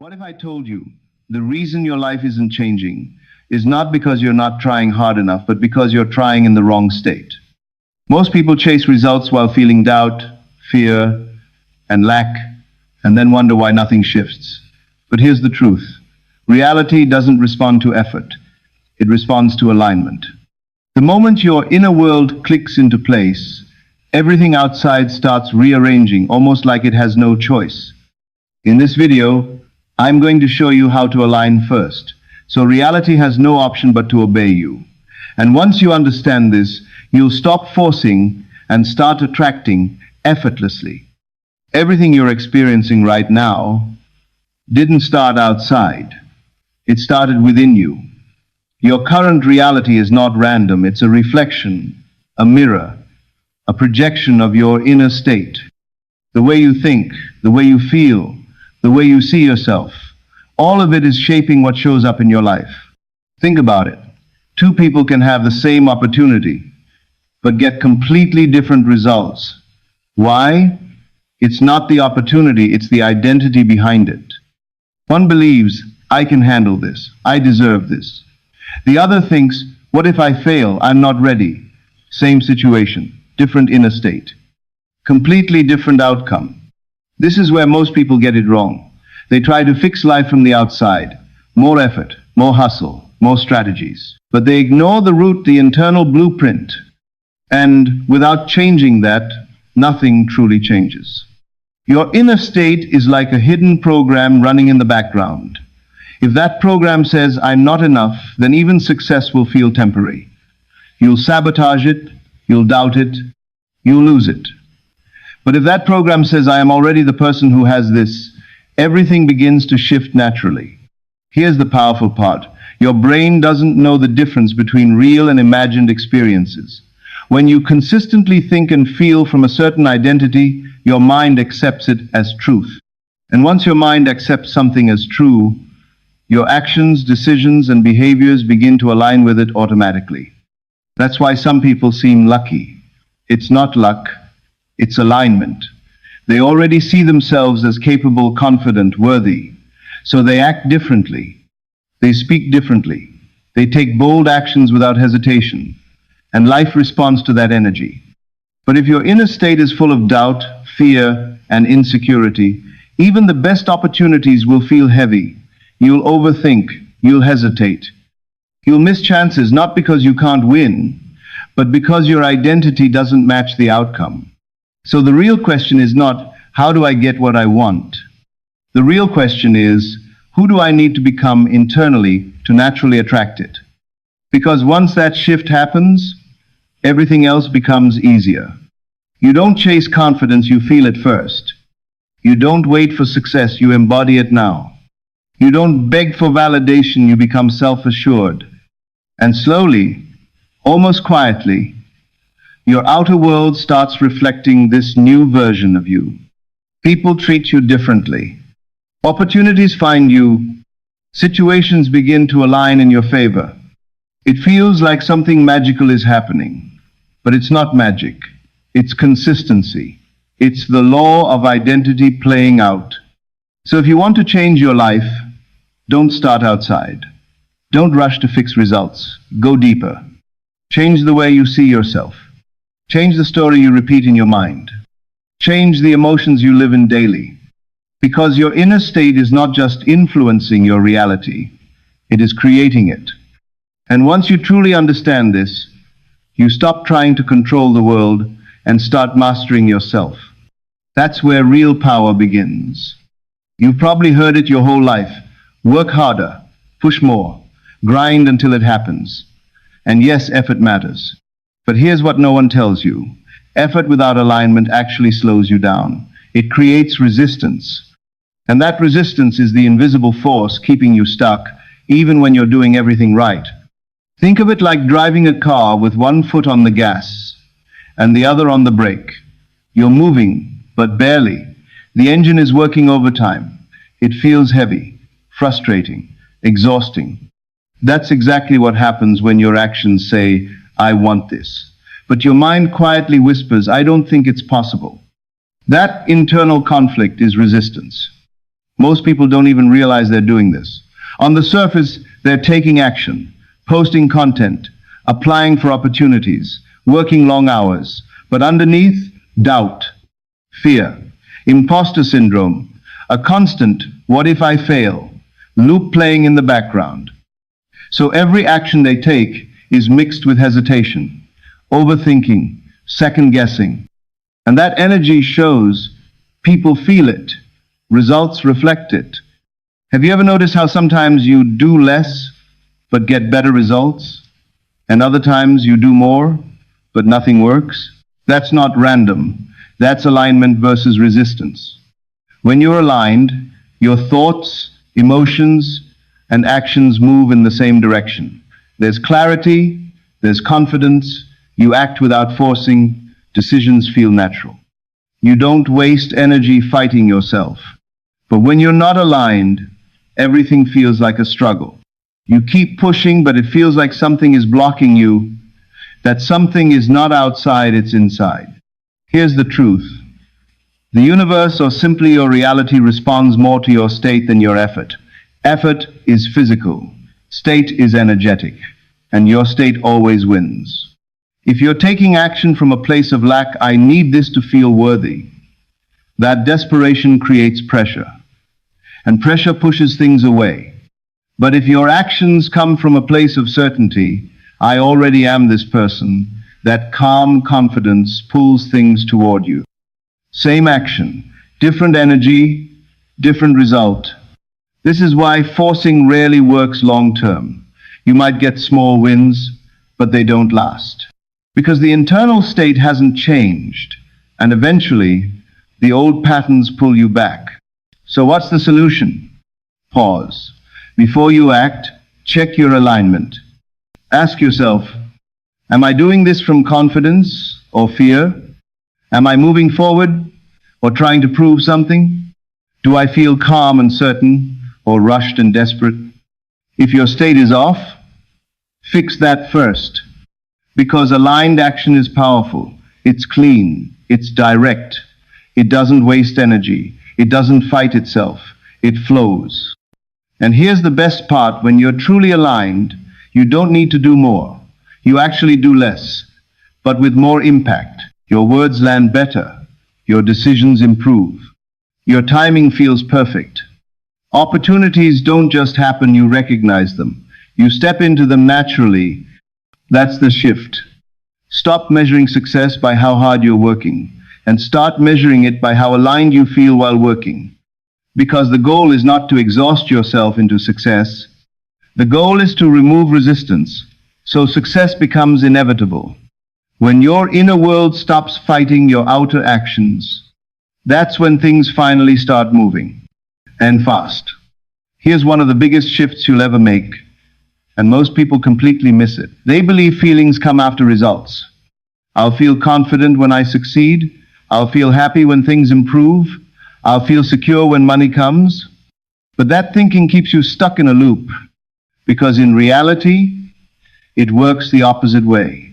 What if I told you the reason your life isn't changing is not because you're not trying hard enough, but because you're trying in the wrong state? Most people chase results while feeling doubt, fear, and lack, and then wonder why nothing shifts. But here's the truth. Reality doesn't respond to effort. It responds to alignment. The moment your inner world clicks into place, everything outside starts rearranging, almost like it has no choice. In this video, I'm going to show you how to align first. So reality has no option but to obey you. And once you understand this, you'll stop forcing and start attracting effortlessly. Everything you're experiencing right now didn't start outside. It started within you. Your current reality is not random. It's a reflection, a mirror, a projection of your inner state. The way you think, the way you feel, the way you see yourself, all of it is shaping what shows up in your life. Think about it. Two people can have the same opportunity, but get completely different results. Why? It's not the opportunity, it's the identity behind it. One believes, I can handle this, I deserve this. The other thinks, what if I fail? I'm not ready. Same situation, different inner state. Completely different outcome. This is where most people get it wrong. They try to fix life from the outside. More effort, more hustle, more strategies. But they ignore the root, the internal blueprint. And without changing that, nothing truly changes. Your inner state is like a hidden program running in the background. If that program says, I'm not enough, then even success will feel temporary. You'll sabotage it, you'll doubt it, you'll lose it. But if that program says, I am already the person who has this, everything begins to shift naturally. Here's the powerful part. Your brain doesn't know the difference between real and imagined experiences. When you consistently think and feel from a certain identity, your mind accepts it as truth. And once your mind accepts something as true, your actions, decisions, and behaviors begin to align with it automatically. That's why some people seem lucky. It's not luck. It's alignment. They already see themselves as capable, confident, worthy. So they act differently. They speak differently. They take bold actions without hesitation. And life responds to that energy. But if your inner state is full of doubt, fear, and insecurity, even the best opportunities will feel heavy. You'll overthink. You'll hesitate. You'll miss chances not because you can't win, but because your identity doesn't match the outcome. So the real question is not, how do I get what I want? The real question is, who do I need to become internally to naturally attract it? Because once that shift happens, everything else becomes easier. You don't chase confidence, you feel it first. You don't wait for success, you embody it now. You don't beg for validation, you become self-assured. And slowly, almost quietly, your outer world starts reflecting this new version of you. People treat you differently. Opportunities find you. Situations begin to align in your favor. It feels like something magical is happening. But it's not magic. It's consistency. It's the law of identity playing out. So if you want to change your life, don't start outside. Don't rush to fix results. Go deeper. Change the way you see yourself. Change the story you repeat in your mind. Change the emotions you live in daily. Because your inner state is not just influencing your reality, it is creating it. And once you truly understand this, you stop trying to control the world and start mastering yourself. That's where real power begins. You've probably heard it your whole life. Work harder, push more, grind until it happens. And yes, effort matters. But here's what no one tells you. Effort without alignment actually slows you down. It creates resistance. And that resistance is the invisible force keeping you stuck, even when you're doing everything right. Think of it like driving a car with one foot on the gas and the other on the brake. You're moving, but barely. The engine is working overtime. It feels heavy, frustrating, exhausting. That's exactly what happens when your actions say, I want this. But your mind quietly whispers, I don't think it's possible. That internal conflict is resistance. Most people don't even realize they're doing this. On the surface, they're taking action, posting content, applying for opportunities, working long hours. But underneath, doubt, fear, imposter syndrome, a constant "what if I fail" loop playing in the background. So every action they take is mixed with hesitation, overthinking, second guessing. And that energy shows. People feel it. Results reflect it. Have you ever noticed how sometimes you do less but get better results? And other times you do more but nothing works? That's not random. That's alignment versus resistance. When you're aligned, your thoughts, emotions, and actions move in the same direction. There's clarity, there's confidence, you act without forcing, decisions feel natural. You don't waste energy fighting yourself. But when you're not aligned, everything feels like a struggle. You keep pushing, but it feels like something is blocking you. That something is not outside, it's inside. Here's the truth. The universe, or simply your reality, responds more to your state than your effort. Effort is physical. State is energetic. And your state always wins. If you're taking action from a place of lack, "I need this to feel worthy," that desperation creates pressure. And pressure pushes things away. But if your actions come from a place of certainty, "I already am this person," that calm confidence pulls things toward you. Same action, different energy, different result. This is why forcing rarely works long term. You might get small wins, but they don't last. Because the internal state hasn't changed, and eventually, the old patterns pull you back. So what's the solution? Pause. Before you act, check your alignment. Ask yourself, am I doing this from confidence or fear? Am I moving forward or trying to prove something? Do I feel calm and certain or rushed and desperate? If your state is off, fix that first. Because aligned action is powerful. It's clean. It's direct. It doesn't waste energy. It doesn't fight itself. It flows. And here's the best part. When you're truly aligned, you don't need to do more. You actually do less, but with more impact. Your words land better. Your decisions improve. Your timing feels perfect. Opportunities don't just happen, you recognize them. You step into them naturally. That's the shift. Stop measuring success by how hard you're working, and start measuring it by how aligned you feel while working. Because the goal is not to exhaust yourself into success. The goal is to remove resistance, so success becomes inevitable. When your inner world stops fighting your outer actions, that's when things finally start moving. And fast. Here's one of the biggest shifts you'll ever make, and most people completely miss it. They believe feelings come after results. I'll feel confident when I succeed. I'll feel happy when things improve. I'll feel secure when money comes. But that thinking keeps you stuck in a loop, because in reality, it works the opposite way.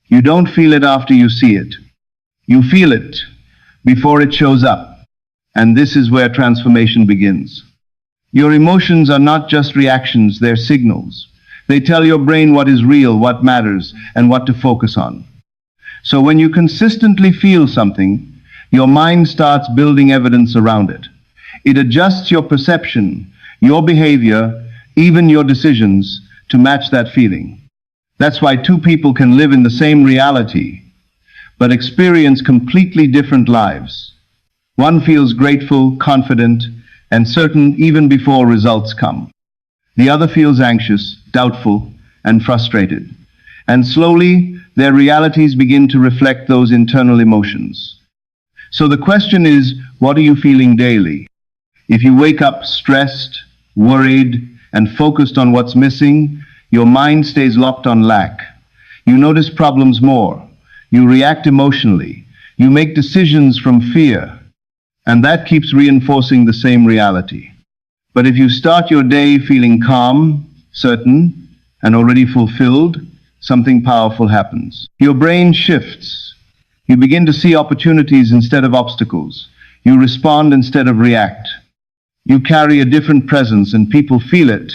You don't feel it after you see it. You feel it before it shows up. And this is where transformation begins. Your emotions are not just reactions, they're signals. They tell your brain what is real, what matters, and what to focus on. So when you consistently feel something, your mind starts building evidence around it. It adjusts your perception, your behavior, even your decisions to match that feeling. That's why two people can live in the same reality, but experience completely different lives. One feels grateful, confident, and certain even before results come. The other feels anxious, doubtful, and frustrated. And slowly, their realities begin to reflect those internal emotions. So the question is, what are you feeling daily? If you wake up stressed, worried, and focused on what's missing, your mind stays locked on lack. You notice problems more. You react emotionally. You make decisions from fear. And that keeps reinforcing the same reality. But if you start your day feeling calm, certain, and already fulfilled, something powerful happens. Your brain shifts. You begin to see opportunities instead of obstacles. You respond instead of react. You carry a different presence and people feel it.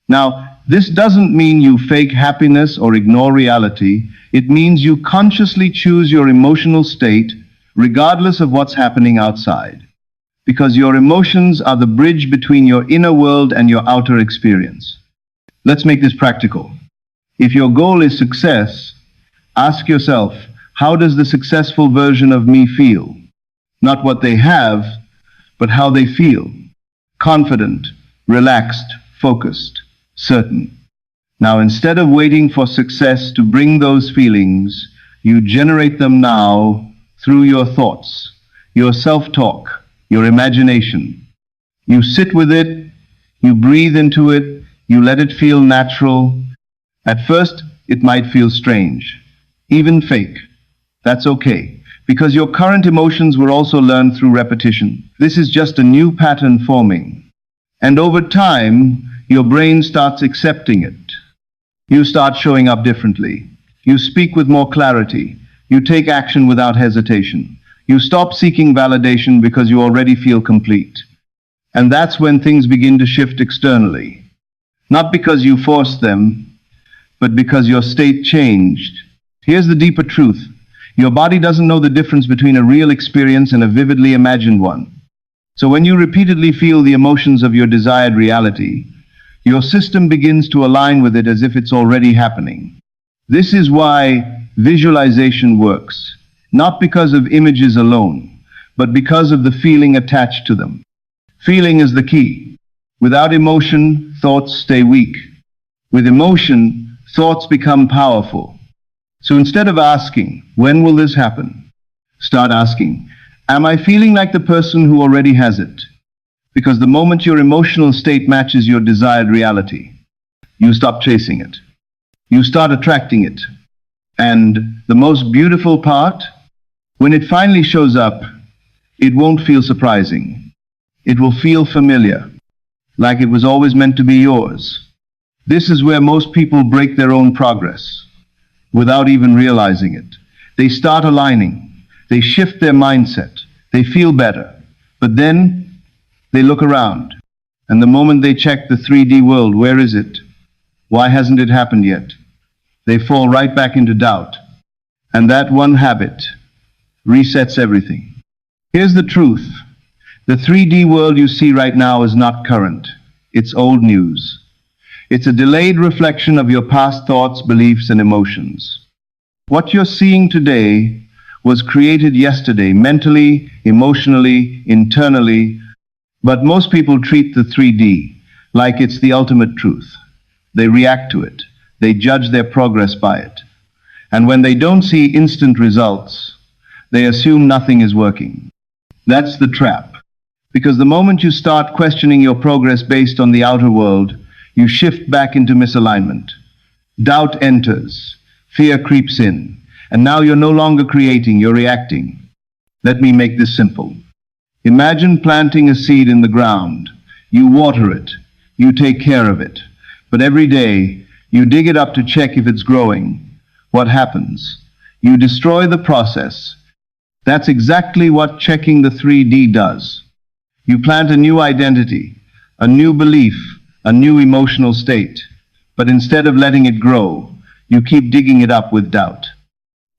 Now, this doesn't mean you fake happiness or ignore reality. It means you consciously choose your emotional state regardless of what's happening outside. Because your emotions are the bridge between your inner world and your outer experience. Let's make this practical. If your goal is success, ask yourself, how does the successful version of me feel? Not what they have, but how they feel. Confident, relaxed, focused, certain. Now, instead of waiting for success to bring those feelings, you generate them now through your thoughts, your self-talk, your imagination. You sit with it, you breathe into it, you let it feel natural. At first, it might feel strange, even fake. That's okay, because your current emotions were also learned through repetition. This is just a new pattern forming. And over time, your brain starts accepting it. You start showing up differently. You speak with more clarity. You take action without hesitation. You stop seeking validation because you already feel complete. And that's when things begin to shift externally. Not because you forced them, but because your state changed. Here's the deeper truth. Your body doesn't know the difference between a real experience and a vividly imagined one. So when you repeatedly feel the emotions of your desired reality, your system begins to align with it as if it's already happening. This is why visualization works, not because of images alone, but because of the feeling attached to them. Feeling is the key. Without emotion, thoughts stay weak. With emotion, thoughts become powerful. So instead of asking, when will this happen? Start asking, am I feeling like the person who already has it? Because the moment your emotional state matches your desired reality, you stop chasing it. You start attracting it. And the most beautiful part, when it finally shows up, it won't feel surprising. It will feel familiar, like it was always meant to be yours. This is where most people break their own progress, without even realizing it. They start aligning. They shift their mindset. They feel better. But then they look around. And the moment they check the 3D world, where is it? Why hasn't it happened yet? They fall right back into doubt. And that one habit resets everything. Here's the truth. The 3D world you see right now is not current. It's old news. It's a delayed reflection of your past thoughts, beliefs, and emotions. What you're seeing today was created yesterday, mentally, emotionally, internally, but most people treat the 3D like it's the ultimate truth. They react to it. They judge their progress by it. And when they don't see instant results, they assume nothing is working. That's the trap. Because the moment you start questioning your progress based on the outer world, you shift back into misalignment. Doubt enters. Fear creeps in. And now you're no longer creating, you're reacting. Let me make this simple. Imagine planting a seed in the ground. You water it. You take care of it. But every day, you dig it up to check if it's growing. What happens? You destroy the process. That's exactly what checking the 3D does. You plant a new identity, a new belief, a new emotional state. But instead of letting it grow, you keep digging it up with doubt.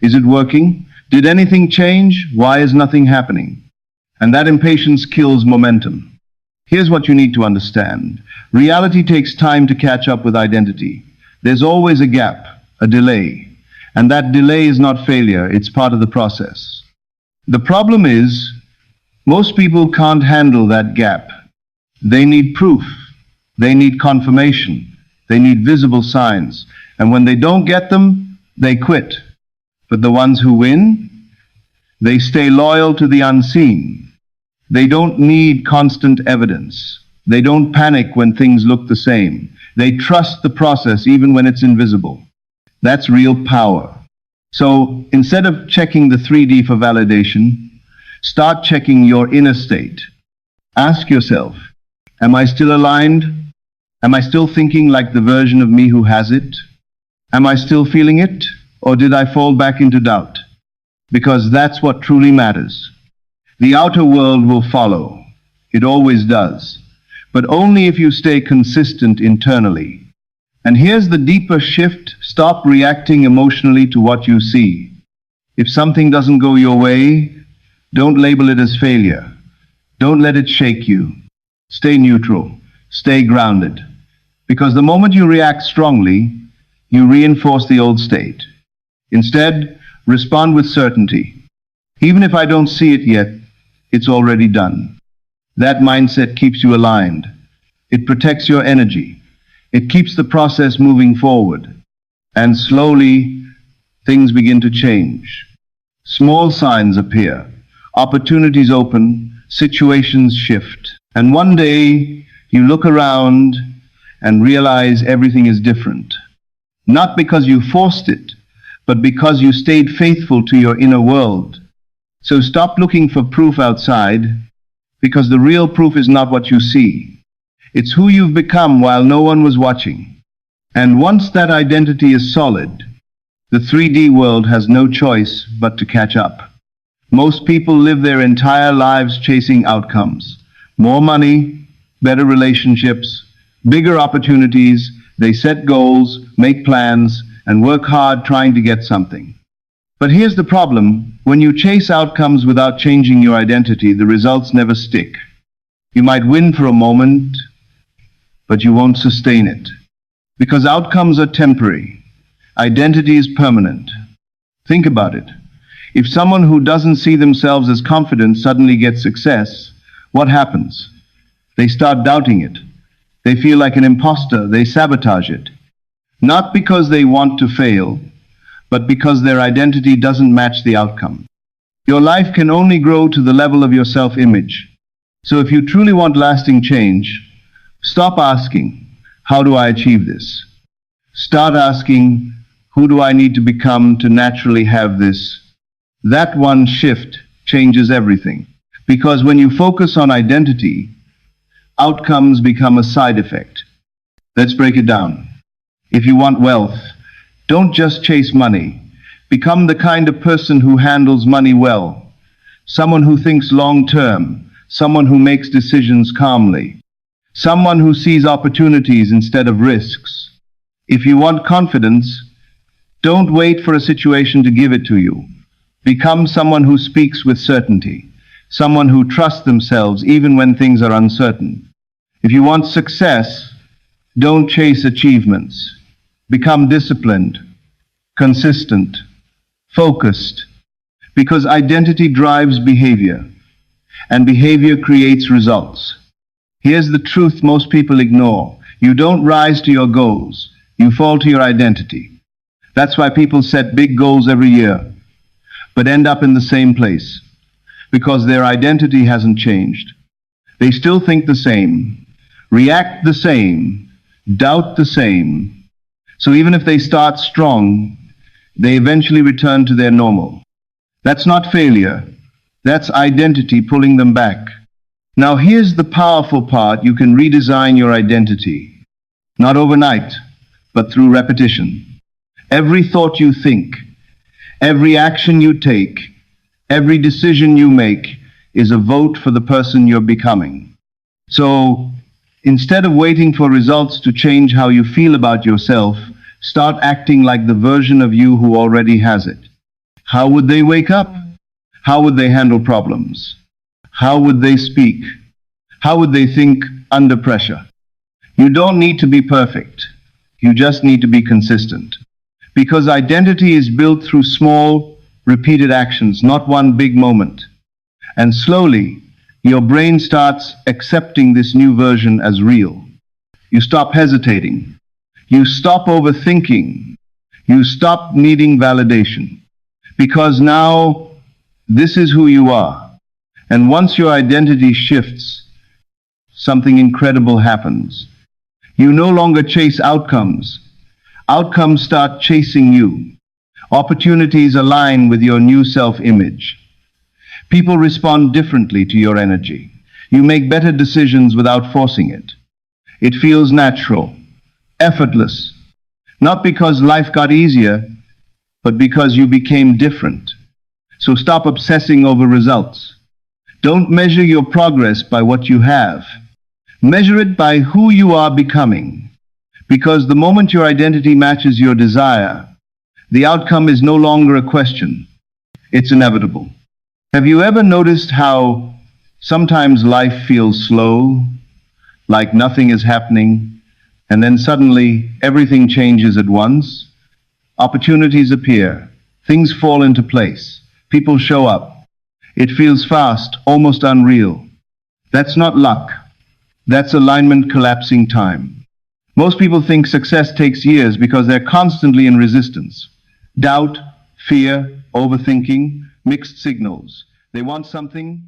Is it working? Did anything change? Why is nothing happening? And that impatience kills momentum. Here's what you need to understand. Reality takes time to catch up with identity. There's always a gap, a delay. And that delay is not failure, it's part of the process. The problem is, most people can't handle that gap. They need proof. They need confirmation. They need visible signs. And when they don't get them, they quit. But the ones who win, they stay loyal to the unseen. They don't need constant evidence. They don't panic when things look the same. They trust the process even when it's invisible. That's real power. So instead of checking the 3D for validation, start checking your inner state. Ask yourself, am I still aligned? Am I still thinking like the version of me who has it? Am I still feeling it? Or did I fall back into doubt? Because that's what truly matters. The outer world will follow. It always does. But only if you stay consistent internally. And here's the deeper shift. Stop reacting emotionally to what you see. If something doesn't go your way, don't label it as failure. Don't let it shake you. Stay neutral. Stay grounded. Because the moment you react strongly, you reinforce the old state. Instead, respond with certainty. Even if I don't see it yet, it's already done. That mindset keeps you aligned. It protects your energy. It keeps the process moving forward. And slowly, things begin to change. Small signs appear. Opportunities open. Situations shift. And one day, you look around and realize everything is different. Not because you forced it, but because you stayed faithful to your inner world. So stop looking for proof outside, because the real proof is not what you see. It's who you've become while no one was watching. And once that identity is solid, the 3D world has no choice but to catch up. Most people live their entire lives chasing outcomes. More money, better relationships, bigger opportunities. They set goals, make plans, and work hard trying to get something. But here's the problem. When you chase outcomes without changing your identity, the results never stick. You might win for a moment, but you won't sustain it. Because outcomes are temporary. Identity is permanent. Think about it. If someone who doesn't see themselves as confident suddenly gets success, what happens? They start doubting it. They feel like an imposter. They sabotage it. Not because they want to fail, but because their identity doesn't match the outcome. Your life can only grow to the level of your self-image. So if you truly want lasting change, stop asking, how do I achieve this? Start asking, who do I need to become to naturally have this? That one shift changes everything. Because when you focus on identity, outcomes become a side effect. Let's break it down. If you want wealth, don't just chase money. Become the kind of person who handles money well. Someone who thinks long-term. Someone who makes decisions calmly. Someone who sees opportunities instead of risks. If you want confidence, don't wait for a situation to give it to you. Become someone who speaks with certainty. Someone who trusts themselves even when things are uncertain. If you want success, don't chase achievements. Become disciplined, consistent, focused, because identity drives behavior, and behavior creates results. Here's the truth most people ignore. You don't rise to your goals, you fall to your identity. That's why people set big goals every year, but end up in the same place, because their identity hasn't changed. They still think the same, react the same, doubt the same. So even if they start strong, they eventually return to their normal. That's not failure. That's identity pulling them back. Now here's the powerful part. You can redesign your identity. Not overnight, but through repetition. Every thought you think, every action you take, every decision you make is a vote for the person you're becoming. So instead of waiting for results to change how you feel about yourself, start acting like the version of you who already has it. How would they wake up? How would they handle problems? How would they speak? How would they think under pressure? You don't need to be perfect. You just need to be consistent. Because identity is built through small, repeated actions, not one big moment. And slowly, your brain starts accepting this new version as real. You stop hesitating. You stop overthinking. You stop needing validation. Because now, this is who you are. And once your identity shifts, something incredible happens. You no longer chase outcomes. Outcomes start chasing you. Opportunities align with your new self-image. People respond differently to your energy. You make better decisions without forcing it. It feels natural, effortless. Not because life got easier, but because you became different. So stop obsessing over results. Don't measure your progress by what you have. Measure it by who you are becoming. Because the moment your identity matches your desire, the outcome is no longer a question. It's inevitable. Have you ever noticed how sometimes life feels slow, like nothing is happening, and then suddenly everything changes at once? Opportunities appear, things fall into place, people show up. It feels fast, almost unreal. That's not luck. That's alignment collapsing time. Most people think success takes years because they're constantly in resistance. Doubt, fear, overthinking, mixed signals. They want something,